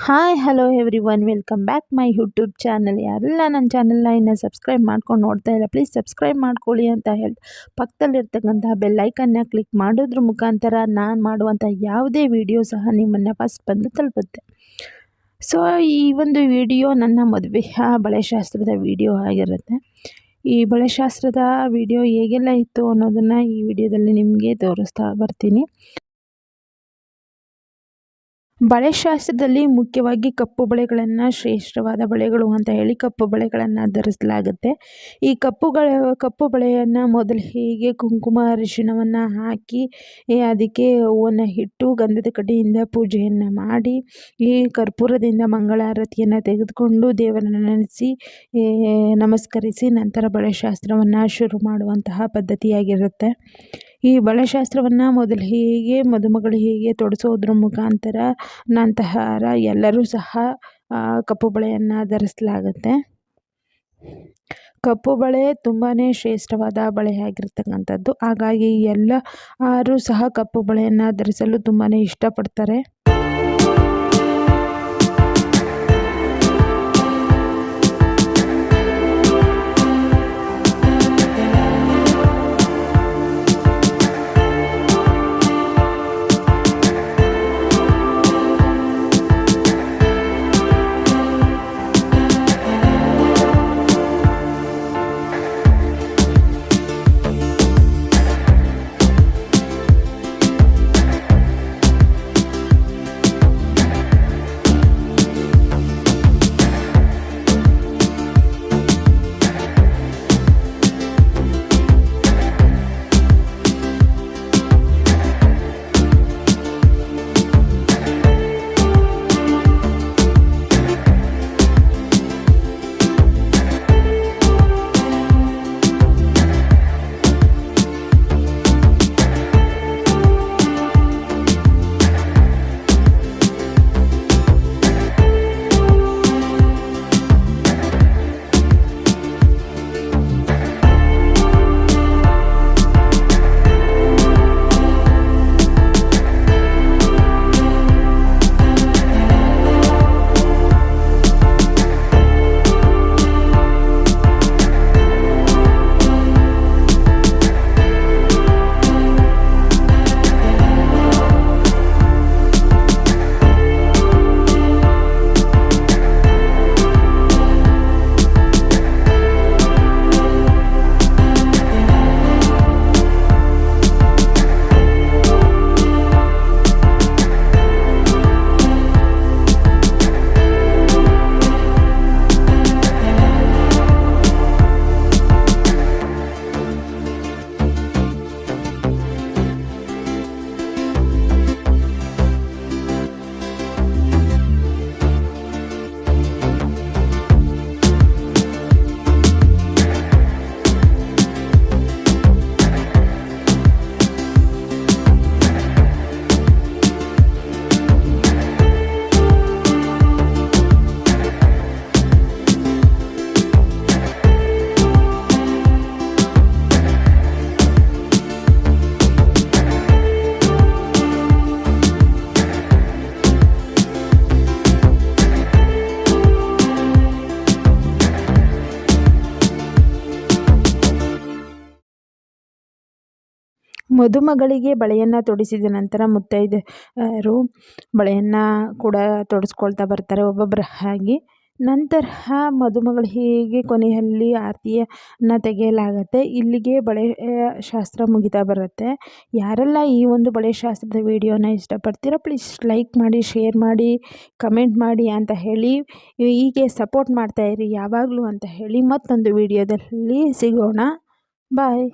Hi hello every one welcome back my YouTube channel. ಯಾರೆಲ್ಲ ನನ್ನ ಚಾನಲ್ನ ಇನ್ನೂ ಸಬ್ಸ್ಕ್ರೈಬ್ ಮಾಡ್ಕೊಂಡು ನೋಡ್ತಾ ಇಲ್ಲ ಪ್ಲೀಸ್ ಸಬ್ಸ್ಕ್ರೈಬ್ ಮಾಡ್ಕೊಳ್ಳಿ ಅಂತ ಹೇಳಿ ಪಕ್ಕದಲ್ಲಿರ್ತಕ್ಕಂಥ ಬೆಲ್ಲೈಕನ್ನ ಕ್ಲಿಕ್ ಮಾಡೋದ್ರ ಮುಖಾಂತರ ನಾನು ಮಾಡುವಂಥ ಯಾವುದೇ ವಿಡಿಯೋ ಸಹ ನಿಮ್ಮನ್ನು ಫಸ್ಟ್ ಬಂದು ತಲುಪುತ್ತೆ. ಸೊ ಈ ಒಂದು ವಿಡಿಯೋ ನನ್ನ ಮದುವೆಯ ಬಳೆಶಾಸ್ತ್ರದ ವಿಡಿಯೋ ಆಗಿರುತ್ತೆ. ಈ ಬಳೆಶಾಸ್ತ್ರದ ವಿಡಿಯೋ ಹೇಗೆಲ್ಲ ಇತ್ತು ಅನ್ನೋದನ್ನು ಈ ವಿಡಿಯೋದಲ್ಲಿ ನಿಮಗೆ ತೋರಿಸ್ತಾ ಬರ್ತೀನಿ. ಬಳೆಶಾಸ್ತ್ರದಲ್ಲಿ ಮುಖ್ಯವಾಗಿ ಕಪ್ಪು ಬಳೆಗಳನ್ನು ಶ್ರೇಷ್ಠವಾದ ಬಳೆಗಳು ಅಂತ ಹೇಳಿ ಕಪ್ಪು ಬಳೆಗಳನ್ನು ಧರಿಸಲಾಗುತ್ತೆ. ಈ ಕಪ್ಪು ಬಳೆಯನ್ನು ಮೊದಲು ಹೀಗೆ ಕುಂಕುಮ ಅರಿಶಿಣವನ್ನು ಹಾಕಿ ಅದಕ್ಕೆ ಹೂವನ್ನು ಇಟ್ಟು ಗಂಧದ ಕಡ್ಡಿಯಿಂದ ಪೂಜೆಯನ್ನು ಮಾಡಿ ಈ ಕರ್ಪೂರದಿಂದ ಮಂಗಳಾರತಿಯನ್ನು ತೆಗೆದುಕೊಂಡು ದೇವರನ್ನು ನೆನೆಸಿ ನಮಸ್ಕರಿಸಿ ನಂತರ ಬಳೆಶಾಸ್ತ್ರವನ್ನು ಶುರು ಮಾಡುವಂತಹ ಪದ್ಧತಿಯಾಗಿರುತ್ತೆ. ಈ ಬಳೆಶಾಸ್ತ್ರವನ್ನು ಮೊದಲು ಹೀಗೆ ಮದುಮಗಳು ಹೀಗೆ ತೊಡಿಸೋದ್ರ ಮುಖಾಂತರ ನಂತರ ಎಲ್ಲರೂ ಸಹ ಕಪ್ಪು ಬಳೆಯನ್ನು ಧರಿಸಲಾಗುತ್ತೆ. ಕಪ್ಪು ಬಳೆ ತುಂಬಾ ಶ್ರೇಷ್ಠವಾದ ಬಳೆಯಾಗಿರ್ತಕ್ಕಂಥದ್ದು. ಹಾಗಾಗಿ ಎಲ್ಲರೂ ಸಹ ಕಪ್ಪು ಬಳೆಯನ್ನು ಧರಿಸಲು ತುಂಬಾ ಇಷ್ಟಪಡ್ತಾರೆ. ಮದುಮಗಳಿಗೆ ಬಳೆಯನ್ನು ತೊಡಿಸಿದ ನಂತರ ಮುತ್ತೈದೆಯರು ಬಳೆಯನ್ನು ಕೂಡ ತೊಡಿಸ್ಕೊಳ್ತಾ ಬರ್ತಾರೆ ಒಬ್ಬೊಬ್ಬರ ಹಾಗೆ. ನಂತರ ಮದುಮಗಳು ಹೀಗೆ ಕೊನೆಯಲ್ಲಿ ಆರತಿಯನ್ನು ತೆಗೆಯಲಾಗುತ್ತೆ. ಇಲ್ಲಿಗೆ ಬಳೆ ಶಾಸ್ತ್ರ ಮುಗಿತಾ ಬರುತ್ತೆ. ಯಾರೆಲ್ಲ ಈ ಒಂದು ಬಳೆ ಶಾಸ್ತ್ರದ ವಿಡಿಯೋನ ಇಷ್ಟಪಡ್ತೀರೋ ಪ್ಲೀಸ್ ಲೈಕ್ ಮಾಡಿ, ಶೇರ್ ಮಾಡಿ, ಕಮೆಂಟ್ ಮಾಡಿ ಅಂತ ಹೇಳಿ ಹೀಗೆ ಸಪೋರ್ಟ್ ಮಾಡ್ತಾಯಿರಿ ಯಾವಾಗಲೂ ಅಂತ ಹೇಳಿ ಮತ್ತೊಂದು ವಿಡಿಯೋದಲ್ಲಿ ಸಿಗೋಣ. ಬಾಯ್.